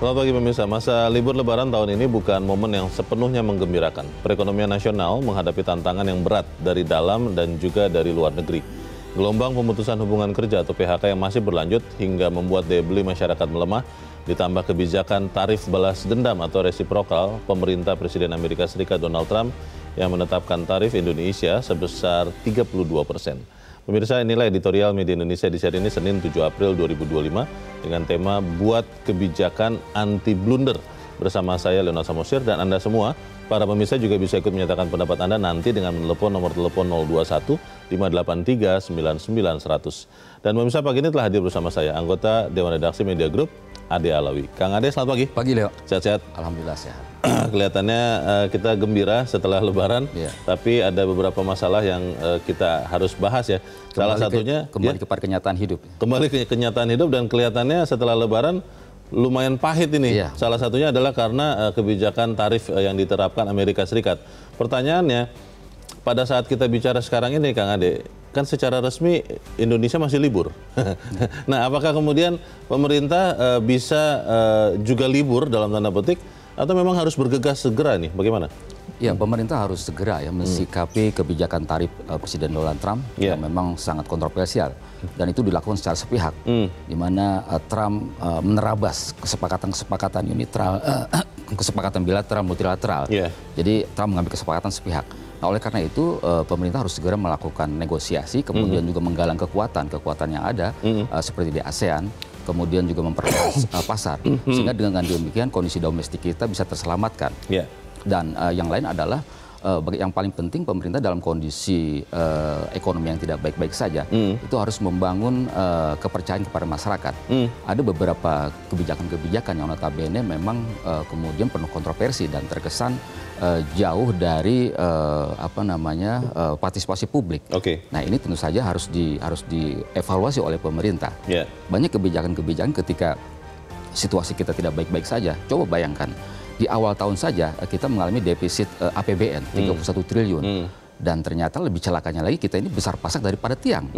Selamat pagi pemirsa, masa libur lebaran tahun ini bukan momen yang sepenuhnya menggembirakan. Perekonomian nasional menghadapi tantangan yang berat dari dalam dan juga dari luar negeri. Gelombang pemutusan hubungan kerja atau PHK yang masih berlanjut hingga membuat daya beli masyarakat melemah, ditambah kebijakan tarif balas dendam atau resiprokal pemerintah Presiden Amerika Serikat Donald Trump yang menetapkan tarif Indonesia sebesar 32%. Pemirsa, inilah editorial Media Indonesia di seri ini Senin 7 April 2025 dengan tema Buat Kebijakan Anti Blunder. Bersama saya Leonard Samosir dan Anda semua, para pemirsa juga bisa ikut menyatakan pendapat Anda nanti dengan menelepon nomor telepon 021 583 99 100. Dan pemirsa, pagi ini telah hadir bersama saya anggota Dewan Redaksi Media Group, Ade Alawi. Kang Ade, selamat pagi. Pagi, Leo. Sehat-sehat? Alhamdulillah sehat. Kelihatannya kita gembira setelah Lebaran, tapi ada beberapa masalah yang kita harus bahas ya. Salah satunya kembali kepada kenyataan hidup. Kembali ke kenyataan hidup dan kelihatannya setelah Lebaran lumayan pahit ini. Salah satunya adalah karena kebijakan tarif yang diterapkan Amerika Serikat. Pertanyaannya, pada saat kita bicara sekarang ini, Kang Ade, kan secara resmi Indonesia masih libur. Nah, apakah kemudian pemerintah bisa juga libur dalam tanda petik, atau memang harus bergegas segera nih? Bagaimana? Ya, pemerintah harus segera ya mensikapi kebijakan tarif Presiden Donald Trump yang memang sangat kontroversial. Dan itu dilakukan secara sepihak, di mana Trump menerabas kesepakatan-kesepakatan kesepakatan bilateral, multilateral. Jadi Trump mengambil kesepakatan sepihak. Nah, oleh karena itu pemerintah harus segera melakukan negosiasi, kemudian juga menggalang kekuatan yang ada seperti di ASEAN, kemudian juga memperluas pasar, sehingga dengan demikian kondisi domestik kita bisa terselamatkan. Dan yang lain adalah yang paling penting pemerintah dalam kondisi ekonomi yang tidak baik-baik saja itu harus membangun kepercayaan kepada masyarakat. Ada beberapa kebijakan-kebijakan yang notabene memang kemudian penuh kontroversi dan terkesan jauh dari partisipasi publik. Nah, ini tentu saja harus dievaluasi oleh pemerintah. Banyak kebijakan-kebijakan ketika situasi kita tidak baik-baik saja. Coba bayangkan, di awal tahun saja kita mengalami defisit APBN 31 triliun. Dan ternyata lebih celakanya lagi kita ini besar pasak daripada tiang.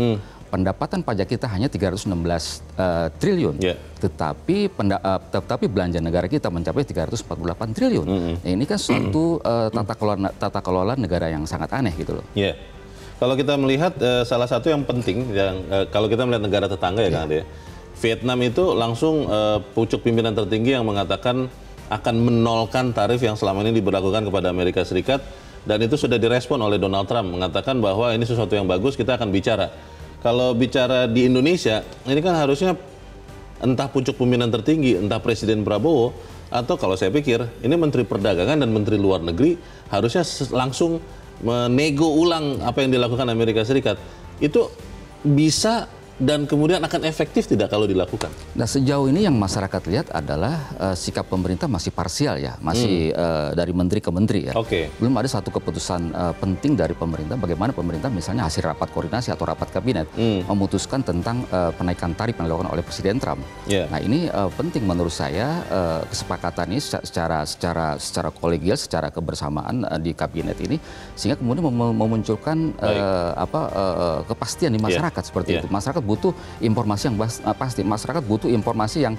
Pendapatan pajak kita hanya 316 triliun. Tetapi belanja negara kita mencapai 348 triliun. Nah, ini kan suatu tata kelola negara yang sangat aneh gitu loh. Kalau kita melihat salah satu yang penting, kalau kita melihat negara tetangga ya Kang Ade, Vietnam itu langsung pucuk pimpinan tertinggi yang mengatakan akan menolkan tarif yang selama ini diberlakukan kepada Amerika Serikat, dan itu sudah direspon oleh Donald Trump mengatakan bahwa ini sesuatu yang bagus, kita akan bicara. Kalau bicara di Indonesia, ini kan harusnya entah pucuk pimpinan tertinggi, entah Presiden Prabowo, atau kalau saya pikir ini Menteri Perdagangan dan Menteri Luar Negeri harusnya langsung menego ulang apa yang dilakukan Amerika Serikat. Itu bisa dan kemudian akan efektif tidak kalau dilakukan? Nah, sejauh ini yang masyarakat lihat adalah sikap pemerintah masih parsial ya, masih dari menteri ke menteri ya. Belum ada satu keputusan penting dari pemerintah, bagaimana pemerintah misalnya hasil rapat koordinasi atau rapat kabinet memutuskan tentang penaikan tarif yang dilakukan oleh Presiden Trump. Nah, ini penting menurut saya, kesepakatan ini secara kolegial, secara kebersamaan di kabinet ini, sehingga kemudian memunculkan kepastian di masyarakat seperti itu. Masyarakat butuh informasi yang pasti, masyarakat butuh informasi yang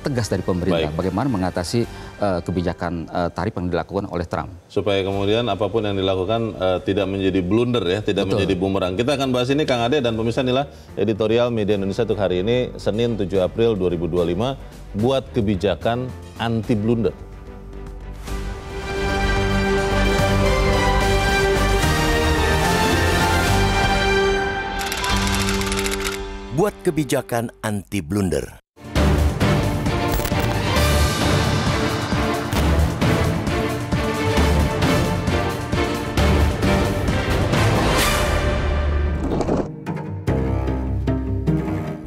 tegas dari pemerintah. Bagaimana mengatasi kebijakan tarif yang dilakukan oleh Trump. Supaya kemudian apapun yang dilakukan tidak menjadi blunder ya, tidak menjadi bumerang. Kita akan bahas ini Kang Ade, dan pemirsa, inilah editorial Media Indonesia untuk hari ini, Senin 7 April 2025, Buat Kebijakan Anti Blunder. Buat kebijakan anti blunder.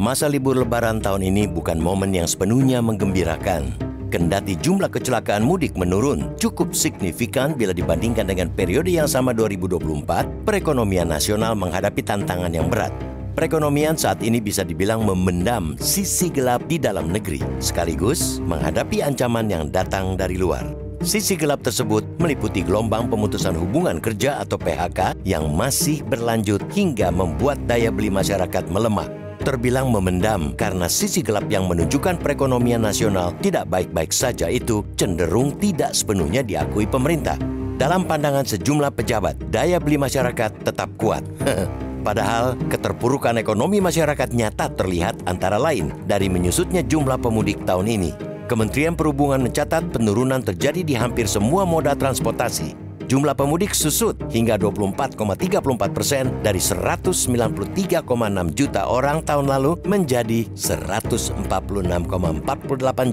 Masa libur Lebaran tahun ini bukan momen yang sepenuhnya menggembirakan. Kendati jumlah kecelakaan mudik menurun cukup signifikan bila dibandingkan dengan periode yang sama 2024, perekonomian nasional menghadapi tantangan yang berat. Perekonomian saat ini bisa dibilang memendam sisi gelap di dalam negeri, sekaligus menghadapi ancaman yang datang dari luar. Sisi gelap tersebut meliputi gelombang pemutusan hubungan kerja atau PHK yang masih berlanjut hingga membuat daya beli masyarakat melemah. terbilang memendam karena sisi gelap yang menunjukkan perekonomian nasional tidak baik-baik saja itu cenderung tidak sepenuhnya diakui pemerintah. Dalam pandangan sejumlah pejabat, daya beli masyarakat tetap kuat. Padahal keterpurukan ekonomi masyarakat nyata terlihat antara lain dari menyusutnya jumlah pemudik tahun ini. Kementerian Perhubungan mencatat penurunan terjadi di hampir semua moda transportasi. Jumlah pemudik susut hingga 24,34% dari 193,6 juta orang tahun lalu menjadi 146,48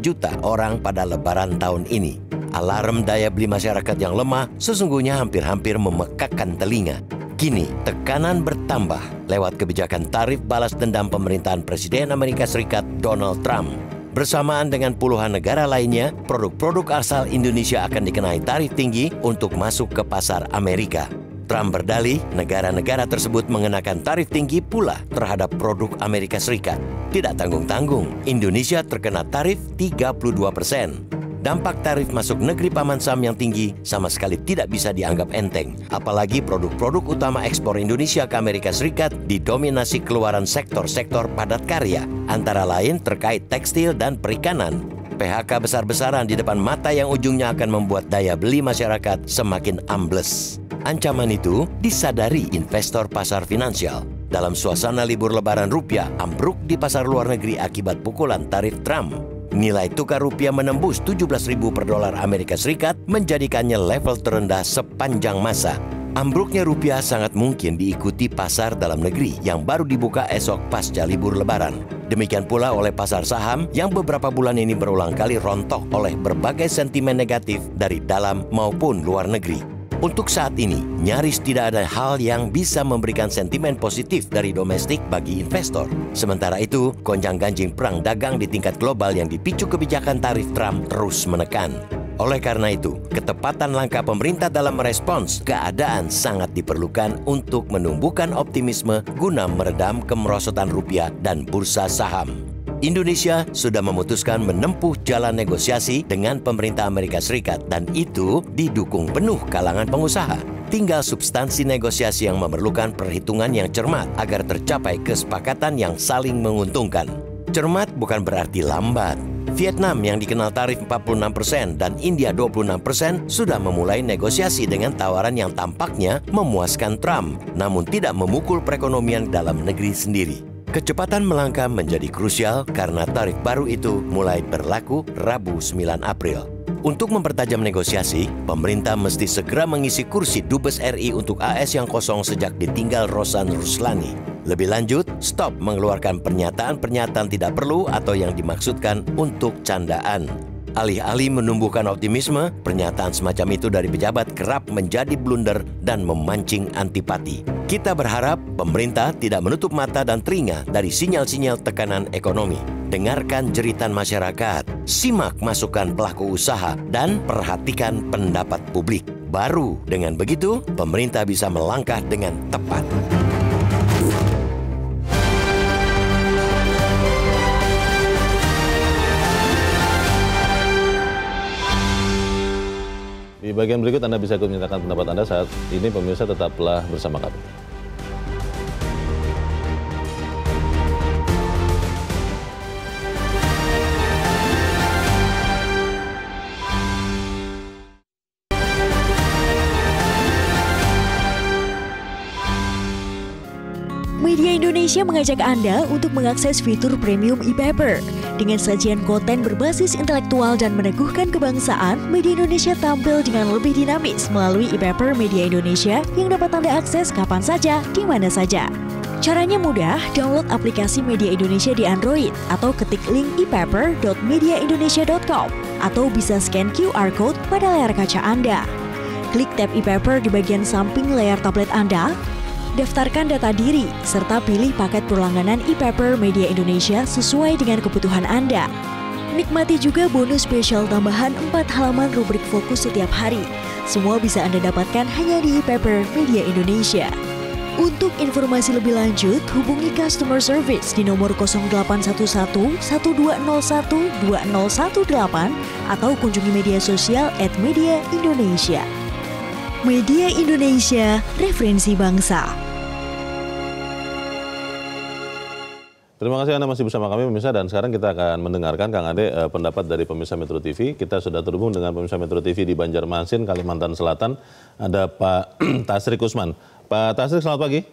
juta orang pada Lebaran tahun ini. Alarm daya beli masyarakat yang lemah sesungguhnya hampir-hampir memekakkan telinga. Kini, tekanan bertambah lewat kebijakan tarif balas dendam pemerintahan Presiden Amerika Serikat Donald Trump. Bersamaan dengan puluhan negara lainnya, produk-produk asal Indonesia akan dikenai tarif tinggi untuk masuk ke pasar Amerika. Trump berdalih, negara-negara tersebut mengenakan tarif tinggi pula terhadap produk Amerika Serikat. Tidak tanggung-tanggung, Indonesia terkena tarif 32%. Dampak tarif masuk negeri Paman Sam yang tinggi sama sekali tidak bisa dianggap enteng. Apalagi produk-produk utama ekspor Indonesia ke Amerika Serikat didominasi keluaran sektor-sektor padat karya, antara lain terkait tekstil dan perikanan. PHK besar-besaran di depan mata yang ujungnya akan membuat daya beli masyarakat semakin ambles. Ancaman itu disadari investor pasar finansial. Dalam suasana libur Lebaran rupiah ambruk di pasar luar negeri akibat pukulan tarif Trump. Nilai tukar rupiah menembus 17.000 per dolar Amerika Serikat menjadikannya level terendah sepanjang masa. Ambruknya rupiah sangat mungkin diikuti pasar dalam negeri yang baru dibuka esok pasca libur Lebaran. Demikian pula oleh pasar saham yang beberapa bulan ini berulang kali rontok oleh berbagai sentimen negatif dari dalam maupun luar negeri. Untuk saat ini, nyaris tidak ada hal yang bisa memberikan sentimen positif dari domestik bagi investor. Sementara itu, gonjang-ganjing perang dagang di tingkat global yang dipicu kebijakan tarif Trump terus menekan. Oleh karena itu, ketepatan langkah pemerintah dalam merespons keadaan sangat diperlukan untuk menumbuhkan optimisme guna meredam kemerosotan rupiah dan bursa saham. Indonesia sudah memutuskan menempuh jalan negosiasi dengan pemerintah Amerika Serikat dan itu didukung penuh kalangan pengusaha. Tinggal substansi negosiasi yang memerlukan perhitungan yang cermat agar tercapai kesepakatan yang saling menguntungkan. Cermat bukan berarti lambat. Vietnam yang dikenal tarif 46% dan India 26% sudah memulai negosiasi dengan tawaran yang tampaknya memuaskan Trump, namun tidak memukul perekonomian dalam negeri sendiri. Kecepatan melangkah menjadi krusial karena tarif baru itu mulai berlaku Rabu 9 April. Untuk mempertajam negosiasi, pemerintah mesti segera mengisi kursi Dubes RI untuk AS yang kosong sejak ditinggal Rosan Ruslani. Lebih lanjut, stop mengeluarkan pernyataan-pernyataan tidak perlu atau yang dimaksudkan untuk candaan. Alih-alih menumbuhkan optimisme, pernyataan semacam itu dari pejabat kerap menjadi blunder dan memancing antipati. Kita berharap pemerintah tidak menutup mata dan telinga dari sinyal-sinyal tekanan ekonomi. Dengarkan jeritan masyarakat, simak masukan pelaku usaha, dan perhatikan pendapat publik. Baru dengan begitu, pemerintah bisa melangkah dengan tepat. Di bagian berikut Anda bisa ikut menyatakan pendapat Anda saat ini, pemirsa tetaplah bersama kami. Media Indonesia mengajak Anda untuk mengakses fitur premium e-paper. Dengan sajian konten berbasis intelektual dan meneguhkan kebangsaan, Media Indonesia tampil dengan lebih dinamis melalui e-paper Media Indonesia yang dapat Anda akses kapan saja, di mana saja. Caranya mudah, download aplikasi Media Indonesia di Android atau ketik link e-paper.mediaindonesia.com atau bisa scan QR code pada layar kaca Anda. Klik tab e-paper di bagian samping layar tablet Anda. Daftarkan data diri, serta pilih paket berlangganan e-paper Media Indonesia sesuai dengan kebutuhan Anda. Nikmati juga bonus spesial tambahan 4 halaman rubrik fokus setiap hari. Semua bisa Anda dapatkan hanya di e-paper Media Indonesia. Untuk informasi lebih lanjut, hubungi customer service di nomor 0811 1201 2018 atau kunjungi media sosial @mediaindonesia. Media Indonesia, referensi bangsa. Terima kasih Anda masih bersama kami pemirsa, dan sekarang kita akan mendengarkan Kang Ade pendapat dari pemirsa Metro TV. Kita sudah terhubung dengan pemirsa Metro TV di Banjarmasin, Kalimantan Selatan. Ada Pak Tasrik Usman. Pak Tasrik, selamat pagi.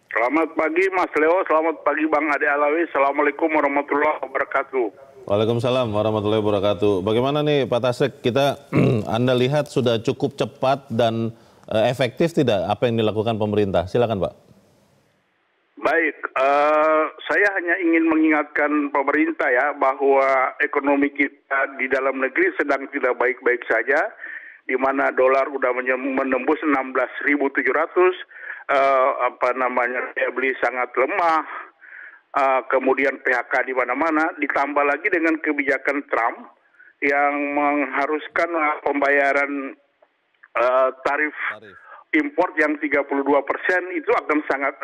Selamat pagi Mas Leo, selamat pagi Bang Ade Alawi. Assalamualaikum warahmatullahi wabarakatuh. Waalaikumsalam warahmatullahi wabarakatuh. Bagaimana nih Pak Tasrik, Anda lihat sudah cukup cepat dan efektif tidak apa yang dilakukan pemerintah? Silakan Pak. Baik, saya hanya ingin mengingatkan pemerintah ya bahwa ekonomi kita di dalam negeri sedang tidak baik-baik saja, di mana dolar udah menembus 16.700, daya beli sangat lemah, kemudian PHK di mana-mana, ditambah lagi dengan kebijakan Trump yang mengharuskan pembayaran tarif import yang 32% itu akan sangat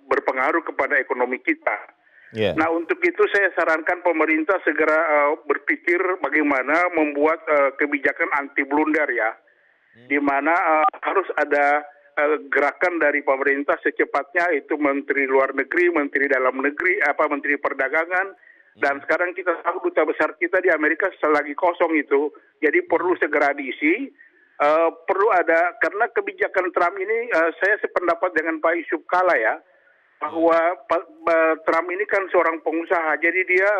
berpengaruh kepada ekonomi kita. Yeah. Nah, untuk itu saya sarankan pemerintah segera berpikir bagaimana membuat kebijakan anti blunder ya, di mana harus ada gerakan dari pemerintah secepatnya, itu Menteri Luar Negeri, Menteri Dalam Negeri, Menteri Perdagangan, dan sekarang kita tahu duta besar kita di Amerika lagi kosong itu, jadi perlu segera diisi. Perlu ada, karena kebijakan Trump ini saya sependapat dengan Pak Yusuf Kala ya, bahwa Trump ini kan seorang pengusaha, jadi dia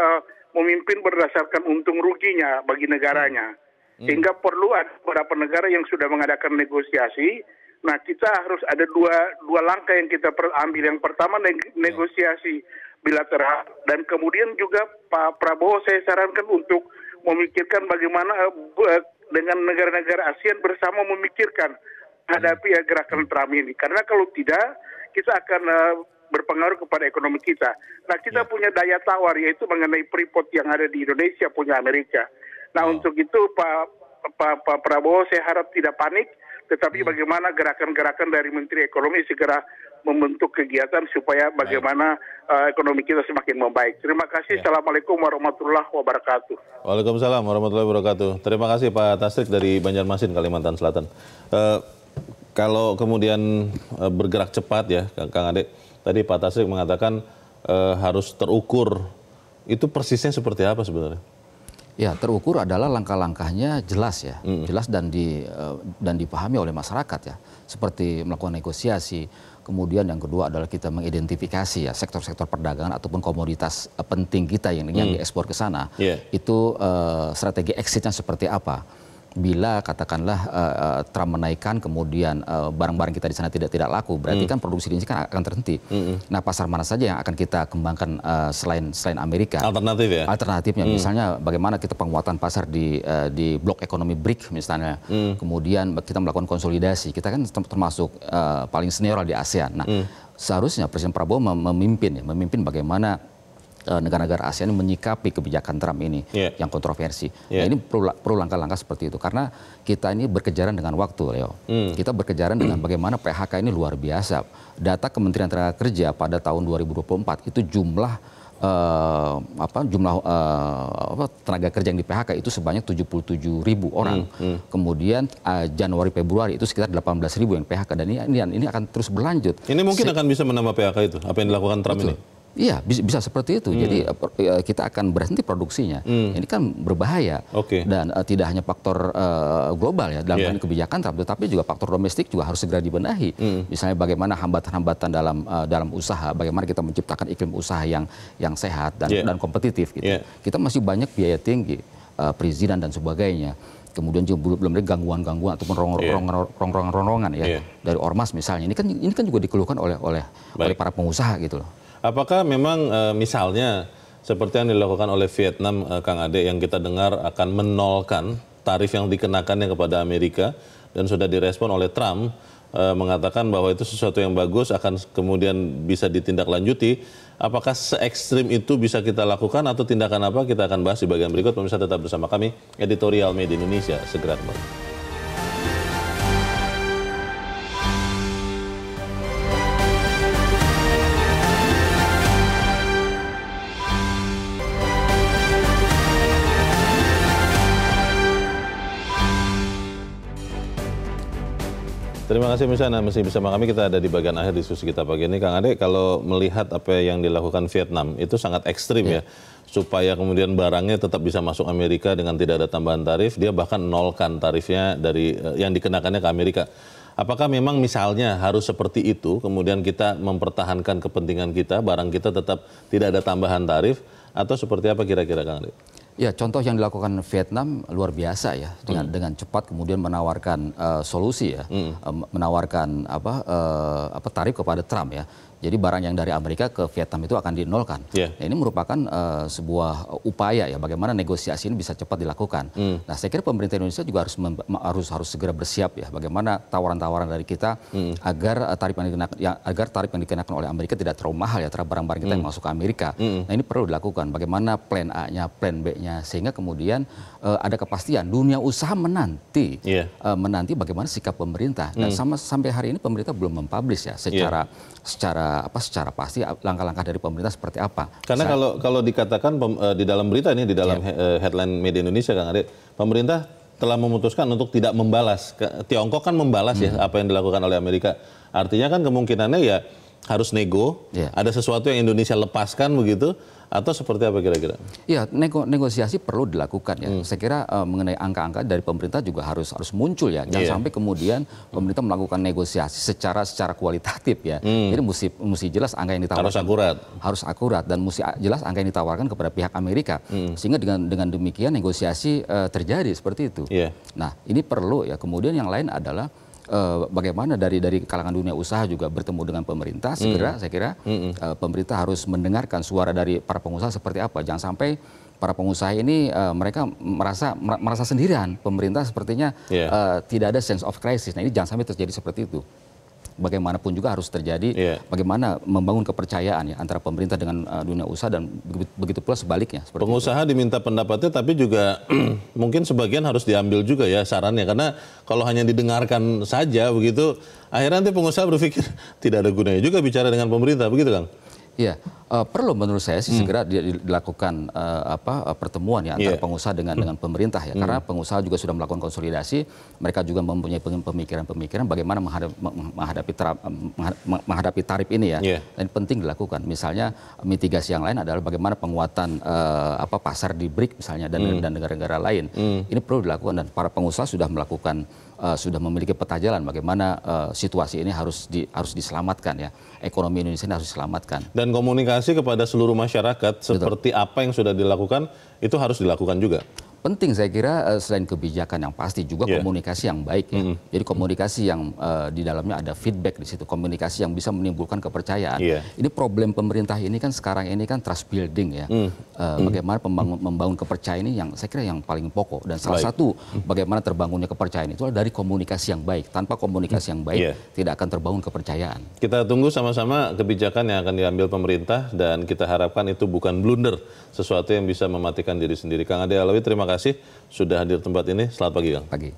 memimpin berdasarkan untung ruginya bagi negaranya. Sehingga perlu ada beberapa negara yang sudah mengadakan negosiasi. Nah, kita harus ada dua langkah yang kita ambil. Yang pertama negosiasi bilateral, dan kemudian juga Pak Prabowo saya sarankan untuk memikirkan bagaimana dengan negara-negara ASEAN bersama memikirkan hadapi gerakan Trump ini. Karena kalau tidak, kita akan berpengaruh kepada ekonomi kita. Nah, kita punya daya tawar, yaitu mengenai Freeport yang ada di Indonesia, punya Amerika. Nah, untuk itu Pak Prabowo saya harap tidak panik, tetapi bagaimana gerakan-gerakan dari Menteri Ekonomi segera membentuk kegiatan supaya bagaimana ekonomi kita semakin membaik. Terima kasih. Assalamualaikum warahmatullahi wabarakatuh. Waalaikumsalam warahmatullahi wabarakatuh. Terima kasih Pak Tasrik dari Banjarmasin, Kalimantan Selatan. Kalau kemudian bergerak cepat ya, Kang Ade, tadi Pak Tasrik mengatakan harus terukur. Itu persisnya seperti apa sebenarnya? Ya, terukur adalah langkah-langkahnya jelas ya, jelas dan dipahami oleh masyarakat ya. Seperti melakukan negosiasi, kemudian yang kedua adalah kita mengidentifikasi ya sektor-sektor perdagangan ataupun komoditas penting kita yang diekspor ke sana. Itu strategi exitnya seperti apa? Bila katakanlah Trump menaikkan, kemudian barang-barang kita di sana tidak laku, berarti kan produksi di sini kan akan terhenti. Nah, pasar mana saja yang akan kita kembangkan selain Amerika? Alternatif ya? Alternatifnya, misalnya bagaimana kita penguatan pasar di blok ekonomi BRIC misalnya. Kemudian kita melakukan konsolidasi. Kita kan termasuk paling senior di ASEAN. Nah, seharusnya Presiden Prabowo memimpin bagaimana negara-negara ASEAN menyikapi kebijakan Trump ini yang kontroversi. Nah, ini perlu langkah-langkah seperti itu, karena kita ini berkejaran dengan waktu, Leo. Kita berkejaran dengan bagaimana PHK ini luar biasa. Data Kementerian Tenaga Kerja pada tahun 2024 itu jumlah tenaga kerja yang di PHK itu sebanyak 77.000 orang. Kemudian Januari Februari itu sekitar 18.000 yang PHK, dan ini akan terus berlanjut. Ini mungkin akan bisa menambah PHK itu, apa yang dilakukan Trump ini? Iya, bisa seperti itu. Jadi kita akan berhenti produksinya. Ini kan berbahaya. Dan tidak hanya faktor global ya dalam kebijakan Trump, tetapi juga faktor domestik juga harus segera dibenahi. Misalnya bagaimana hambatan-hambatan dalam usaha, bagaimana kita menciptakan iklim usaha yang sehat dan kompetitif gitu. Kita masih banyak biaya tinggi, perizinan dan sebagainya. Kemudian juga belum ada gangguan-gangguan ataupun ronrongan ya dari ormas misalnya. Ini kan juga dikeluhkan oleh para pengusaha gitu loh. Apakah memang misalnya seperti yang dilakukan oleh Vietnam, Kang Ade, yang kita dengar akan menolkan tarif yang dikenakannya kepada Amerika, dan sudah direspon oleh Trump mengatakan bahwa itu sesuatu yang bagus, akan kemudian bisa ditindaklanjuti. Apakah se-ekstrim itu bisa kita lakukan atau tindakan apa? Kita akan bahas di bagian berikut. Pemirsa tetap bersama kami, Editorial Media Indonesia segera kembali. Terima kasih misalnya masih bersama kami, kita ada di bagian akhir diskusi kita pagi ini. Kang Ade, kalau melihat apa yang dilakukan Vietnam itu sangat ekstrim ya, supaya kemudian barangnya tetap bisa masuk Amerika dengan tidak ada tambahan tarif, dia bahkan nolkan tarifnya dari yang dikenakannya ke Amerika. Apakah memang misalnya harus seperti itu, kemudian kita mempertahankan kepentingan kita, barang kita tetap tidak ada tambahan tarif, atau seperti apa kira-kira Kang Ade? Ya, contoh yang dilakukan Vietnam luar biasa ya, dengan cepat kemudian menawarkan solusi ya, menawarkan tarif kepada Trump ya. Jadi barang yang dari Amerika ke Vietnam itu akan dinolkan. Nah, ini merupakan sebuah upaya ya, bagaimana negosiasi ini bisa cepat dilakukan. Nah, saya kira pemerintah Indonesia juga harus segera bersiap ya, bagaimana tawaran-tawaran dari kita agar tarif yang dikenakan oleh Amerika tidak terlalu mahal ya terhadap barang-barang kita yang masuk ke Amerika. Nah, ini perlu dilakukan. Bagaimana plan A-nya, plan B-nya, sehingga kemudian ada kepastian dunia usaha menanti bagaimana sikap pemerintah. Dan sampai hari ini pemerintah belum mempublish ya secara pasti langkah-langkah dari pemerintah seperti apa. Karena kalau dikatakan di dalam berita ini, di dalam headline media Indonesia, Kang Ade, pemerintah telah memutuskan untuk tidak membalas. Tiongkok kan membalas ya apa yang dilakukan oleh Amerika. Artinya kan kemungkinannya ya harus nego, ada sesuatu yang Indonesia lepaskan begitu, atau seperti apa kira-kira? Ya, negosiasi perlu dilakukan ya. Saya kira mengenai angka-angka dari pemerintah juga harus muncul ya. Jangan sampai kemudian pemerintah melakukan negosiasi secara kualitatif ya. Jadi mesti jelas angka yang ditawarkan. Harus akurat dan mesti jelas angka yang ditawarkan kepada pihak Amerika. Sehingga dengan demikian negosiasi terjadi seperti itu. Nah, ini perlu ya. Kemudian yang lain adalah bagaimana dari kalangan dunia usaha juga bertemu dengan pemerintah, segera saya kira pemerintah harus mendengarkan suara dari para pengusaha seperti apa. Jangan sampai para pengusaha ini mereka merasa sendirian, pemerintah sepertinya tidak ada sense of crisis. Nah, ini jangan sampai terjadi seperti itu. Bagaimanapun juga harus terjadi, bagaimana membangun kepercayaan ya antara pemerintah dengan dunia usaha, dan begitu pula sebaliknya. Pengusaha diminta pendapatnya, tapi juga mungkin sebagian harus diambil juga ya sarannya, karena kalau hanya didengarkan saja begitu, akhirnya nanti pengusaha berpikir tidak ada gunanya juga bicara dengan pemerintah, begitu Kang? Iya, perlu menurut saya sih segera dilakukan pertemuan ya antara pengusaha dengan pemerintah ya, karena pengusaha juga sudah melakukan konsolidasi, mereka juga mempunyai pemikiran-pemikiran bagaimana menghadapi tarif ini ya, dan penting dilakukan. Misalnya mitigasi yang lain adalah bagaimana penguatan pasar di BRIC misalnya dan negara-negara lain. Ini perlu dilakukan, dan para pengusaha sudah melakukan sudah memiliki peta jalan bagaimana situasi ini harus diselamatkan ya, ekonomi Indonesia ini harus diselamatkan. Dan komunikasi kepada seluruh masyarakat seperti apa yang sudah dilakukan itu harus dilakukan juga. Penting saya kira selain kebijakan yang pasti juga komunikasi yang baik ya. Jadi komunikasi yang di dalamnya ada feedback di situ, komunikasi yang bisa menimbulkan kepercayaan. Ini problem pemerintah ini kan sekarang ini kan trust building ya. Bagaimana membangun kepercayaan ini yang saya kira yang paling pokok, dan salah satu bagaimana terbangunnya kepercayaan itu adalah dari komunikasi yang baik. Tanpa komunikasi yang baik tidak akan terbangun kepercayaan. Kita tunggu sama-sama kebijakan yang akan diambil pemerintah, dan kita harapkan itu bukan blunder, sesuatu yang bisa mematikan diri sendiri. Kang Ade Alawi, terima kasih sudah hadir tempat ini. Selamat pagi, Kang. Pagi.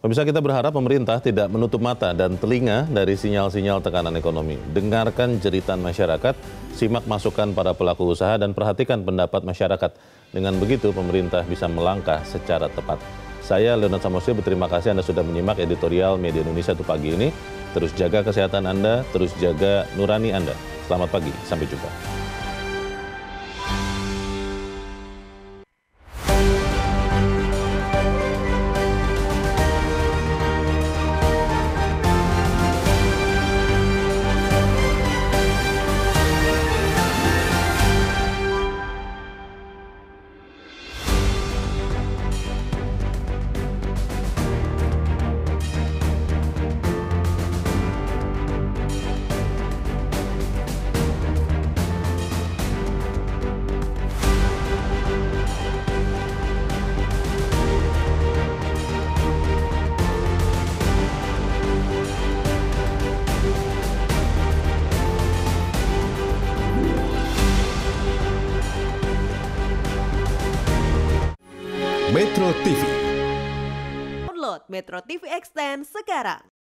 Pemirsa, kita berharap pemerintah tidak menutup mata dan telinga dari sinyal-sinyal tekanan ekonomi. Dengarkan jeritan masyarakat, simak masukan para pelaku usaha, dan perhatikan pendapat masyarakat. Dengan begitu, pemerintah bisa melangkah secara tepat. Saya, Leonard Samosir, berterima kasih Anda sudah menyimak editorial Media Indonesia untuk pagi ini. Terus jaga kesehatan Anda, terus jaga nurani Anda. Selamat pagi, sampai jumpa. Metro TV. Download Metro TV Extend sekarang.